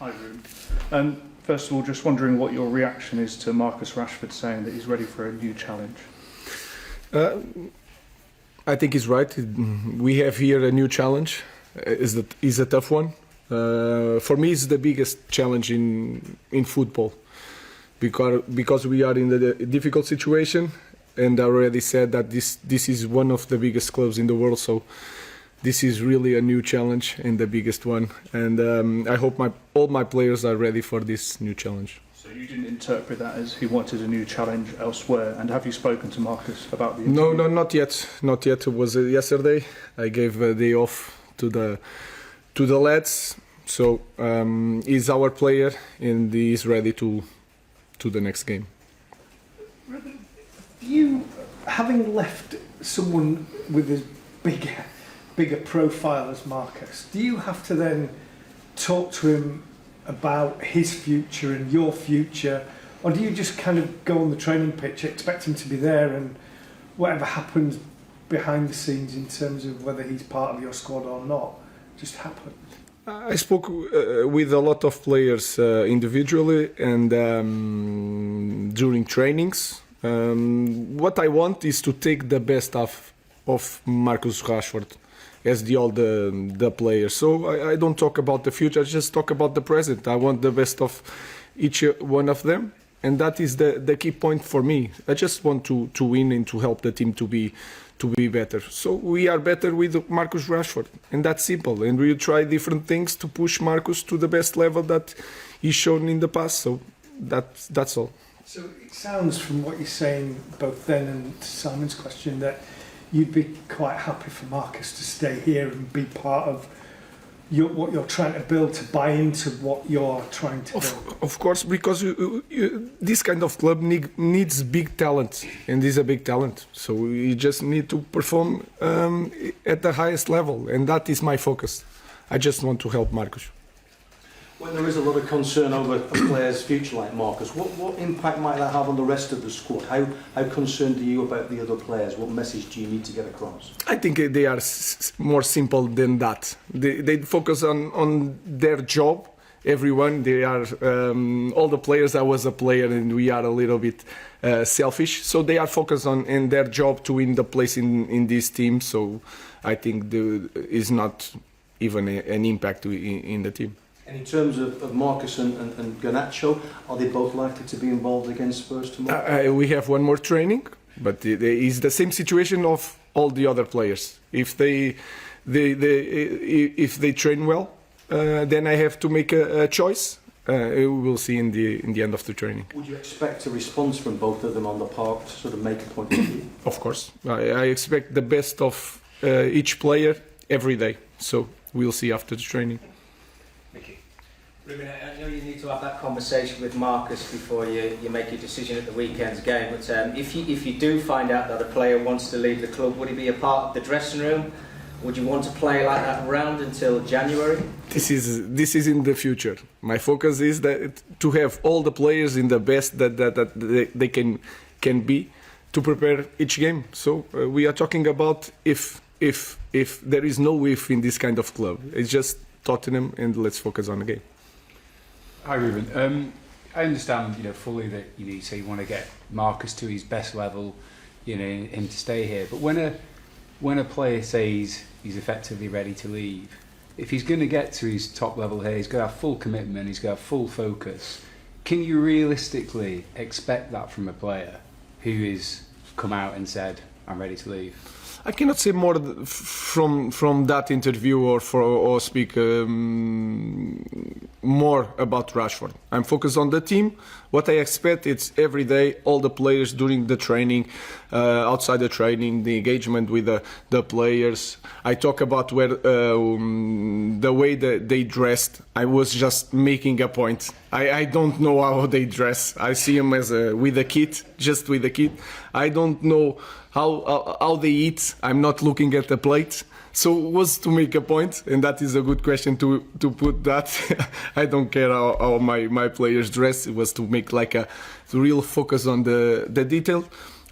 Hi, Ruben. First of all, just wondering what your reaction is to Marcus Rashford saying that he's ready for a new challenge. I think he's right. We have here a new challenge. It's a tough one. For me, it's the biggest challenge in football because we are in a difficult situation, and I already said that this is one of the biggest clubs in the world. So this is really a new challenge and the biggest one. And I hope all my players are ready for this new challenge. So you didn't interpret that as he wanted a new challenge elsewhere. And have you spoken to Marcus about the No, interview? not yet. Not yet. It was yesterday. I gave a day off to the lads. So he's our player and he's ready to the next game. Ruben, you, having left someone with as bigger profile as Marcus, do you have to then talk to him about his future and your future, or do you just kind of go on the training pitch, expect him to be there, and whatever happens behind the scenes in terms of whether he's part of your squad or not just happens? I spoke with a lot of players individually and during trainings. What I want is to take the best of Marcus Rashford as all the players. So I don't talk about the future, I just talk about the present. I want the best of each one of them, and that is the key point for me. I just want to win and to help the team to be better. So we are better with Marcus Rashford, and that's simple. And we try different things to push Marcus to the best level that he's shown in the past. So that's all. So it sounds from what you're saying, both then and to Simon's question, that you'd be quite happy for Marcus to stay here and be part of what you're trying to build, to buy into what you're trying to build. Of course, because this kind of club needs big talent, and he's a big talent. So you just need to perform at the highest level, and that is my focus. I just want to help Marcus. When there is a lot of concern over a player's future like Marcus, what impact might that have on the rest of the squad? How concerned are you about the other players? What message do you need to get across? I think they are more simple than that. They focus on their job. Everyone, they are all the players. I was a player, and we are a little bit selfish. So they are focused on their job to win the place in this team. So I think there is not even an impact in the team. And in terms of Marcus and Garnacho, are they both likely to be involved against Spurs tomorrow? We have one more training, but it is the same situation of all the other players. If they train well, then I have to make a choice. We will see in the end of the training. Would you expect a response from both of them on the park to sort of make a point of view? Of course. I expect the best of each player every day. So we'll see after the training. Thank you. Ruben, I know you need to have that conversation with Marcus before you make your decision at the weekend's game, but if you do find out that a player wants to leave the club, would he be a part of the dressing room? Would you want to play like that around until January? This is in the future. My focus is that to have all the players in the best that they can be to prepare each game. So we are talking about if there is no if in this kind of club. It's just Tottenham, and let's focus on the game. Hi Ruben. I understand, fully that you say you want to get Marcus to his best level, him to stay here. But when a player says he's effectively ready to leave, if he's going to get to his top level here, he's got to have full commitment, he's got to have full focus. Can you realistically expect that from a player who has come out and said, "I'm ready to leave"? I cannot say more from that interview or speak more about Rashford. I'm focused on the team. What I expect is every day, all the players during the training, outside the training, the engagement with the players. I talk about the way that they dressed. I was just making a point. I don't know how they dress. I see them as with a kit, just with a kit. I don't know how they eat. I'm not looking at the plate. So it was to make a point, and that is a good question to put that. I don't care how my players dress. It was to make like a real focus on the detail.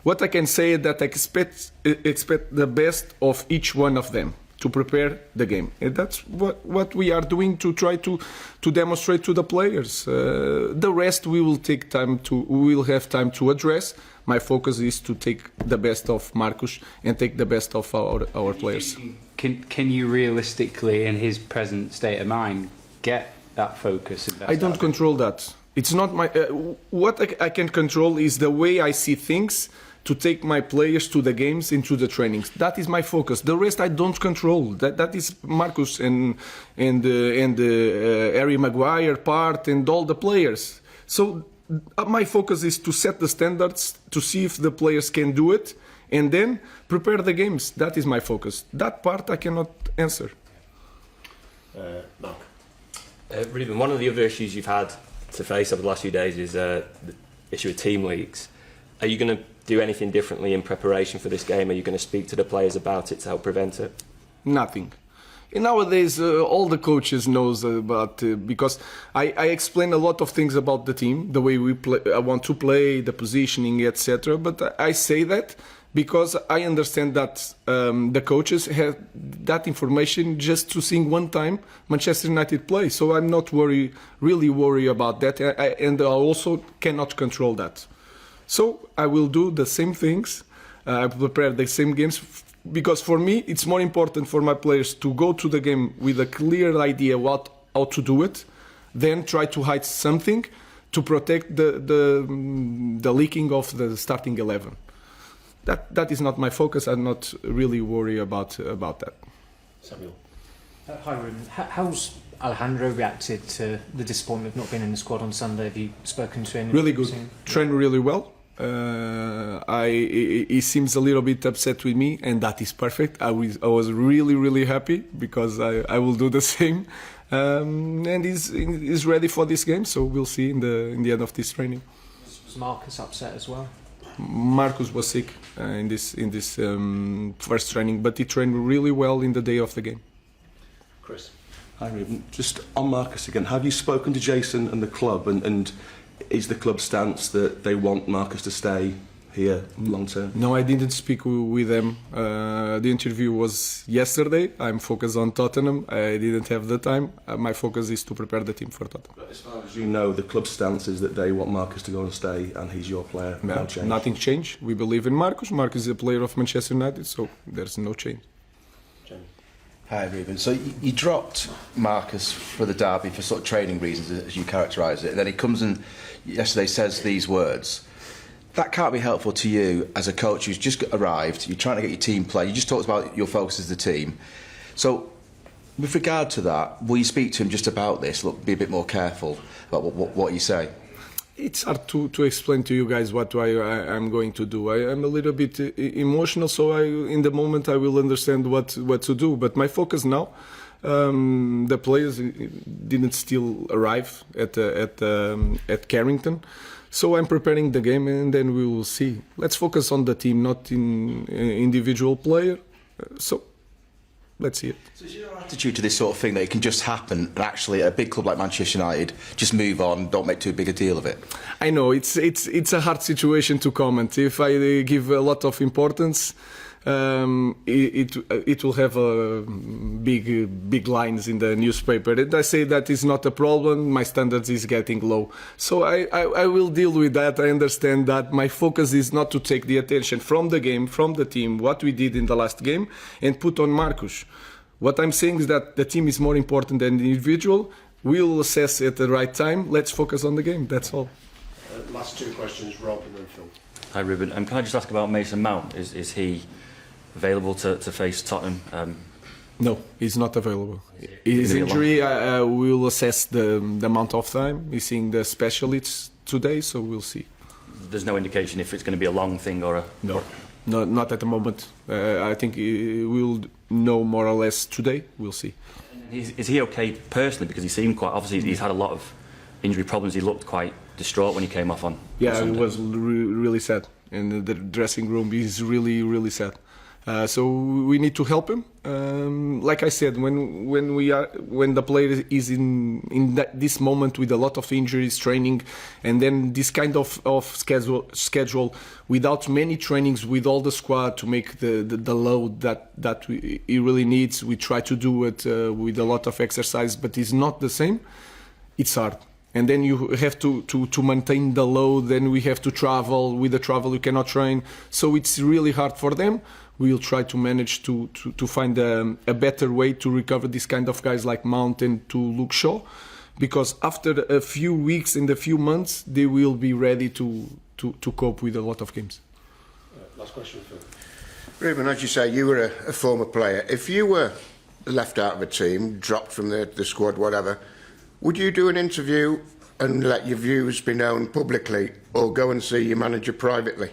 What I can say is that I expect the best of each one of them to prepare the game. And that's what we are doing to try to demonstrate to the players. The rest we will have time to address. My focus is to take the best of Marcus and take the best of our players. Can you realistically, in his present state of mind, get that focus? I don't control that. It's not my. What I can control is the way I see things, to take my players to the games and to the trainings. That is my focus. The rest I don't control. That is Marcus and Harry Maguire part and all the players. So my focus is to set the standards, to see if the players can do it, and then prepare the games. That is my focus. That part I cannot answer. Mark. Ruben, one of the other issues you've had to face over the last few days is the issue of team leagues. Are you going to do anything differently in preparation for this game? Are you going to speak to the players about it to help prevent it? Nothing. And nowadays, all the coaches knows about because I explain a lot of things about the team, the way we play, I want to play, the positioning, etc. But I say that because I understand that the coaches have that information just to see one time Manchester United play. So I'm not really worried about that, and I also cannot control that. So I will do the same things, I prepare the same games, because for me it's more important for my players to go to the game with a clear idea how to do it, than try to hide something to protect the leaking of the starting 11. That is not my focus. I'm not really worried about that. Samuel. Hi Ruben, how's Alejandro reacted to the disappointment of not being in the squad on Sunday? Have you spoken to him? Really good. Trained really well. He seems a little bit upset with me, and that is perfect. I was really happy, because I will do the same. And he's ready for this game, so we'll see in the end of this training. Was Marcus upset as well? Marcus was sick in this first training, but he trained really well in the day of the game. Chris. Hi Ruben, just on Marcus again, have you spoken to Jason and the club, and is the club stance that they want Marcus to stay here long term? No, I didn't speak with them. The interview was yesterday. I'm focused on Tottenham. I didn't have the time. My focus is to prepare the team for Tottenham. But as far as you know, the club stance is that they want Marcus to go and stay, and he's your player. No change. Nothing changed. We believe in Marcus. Marcus is a player of Manchester United, so there's no change. Hi Ruben. So you dropped Marcus for the derby for sort of training reasons, as you characterise it, and then he comes and yesterday says these words. That can't be helpful to you as a coach who's just arrived. You're trying to get your team play. You just talked about your focus as the team. So with regard to that, will you speak to him just about this? Look, be a bit more careful about what you say. It's hard to explain to you guys what I'm going to do. I'm a little bit emotional, so in the moment I will understand what to do. But my focus now, the players didn't still arrive at Carrington, so I'm preparing the game, and then we will see. Let's focus on the team, not in individual player. So let's see it. So is your attitude to this sort of thing that it can just happen, and actually a big club like Manchester United just move on, don't make too big a deal of it? I know it's a hard situation to comment. If I give a lot of importance, it will have big lines in the newspaper. And I say that is not a problem. My standards is getting low, so I will deal with that. I understand that my focus is not to take the attention from the game, from the team, what we did in the last game, and put on Marcus. What I'm saying is that the team is more important than the individual. We'll assess at the right time. Let's focus on the game. That's all. Last two questions, Rob and then Phil. Hi Ruben, can I just ask about Mason Mount? Is he available to face Tottenham? No, he's not available. His injury, we will assess the amount of time. He's seeing the specialists today, so we'll see. There's no indication if it's going to be a long thing or a... No, not at the moment. I think we'll know more or less today. We'll see. Is he okay personally? Because he seemed quite... Obviously, he's had a lot of injury problems. He looked quite distraught when he came off on Yeah, Sunday. It was really sad. In the dressing room, he's really sad. So we need to help him. Like I said, when the player is in this moment with a lot of injuries, training, and then this kind of schedule without many trainings with all the squad to make the load that he really needs, we try to do it with a lot of exercise, but it's not the same. It's hard. And then you have to maintain the load, then we have to travel. With the travel you cannot train, so it's really hard for them. We'll try to manage to find a better way to recover these kind of guys like Mount and to Luke Shaw, because after a few weeks and a few months they will be ready to cope with a lot of games. Last question, Phil. Ruben, as you say, you were a former player. If you were left out of a team, dropped from the squad, whatever, would you do an interview and let your views be known publicly, or go and see your manager privately?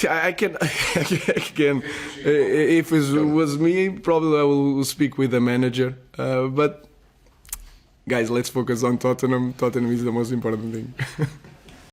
I can again, if it was me, probably I will speak with the manager. But guys, let's focus on Tottenham. Tottenham is the most important thing.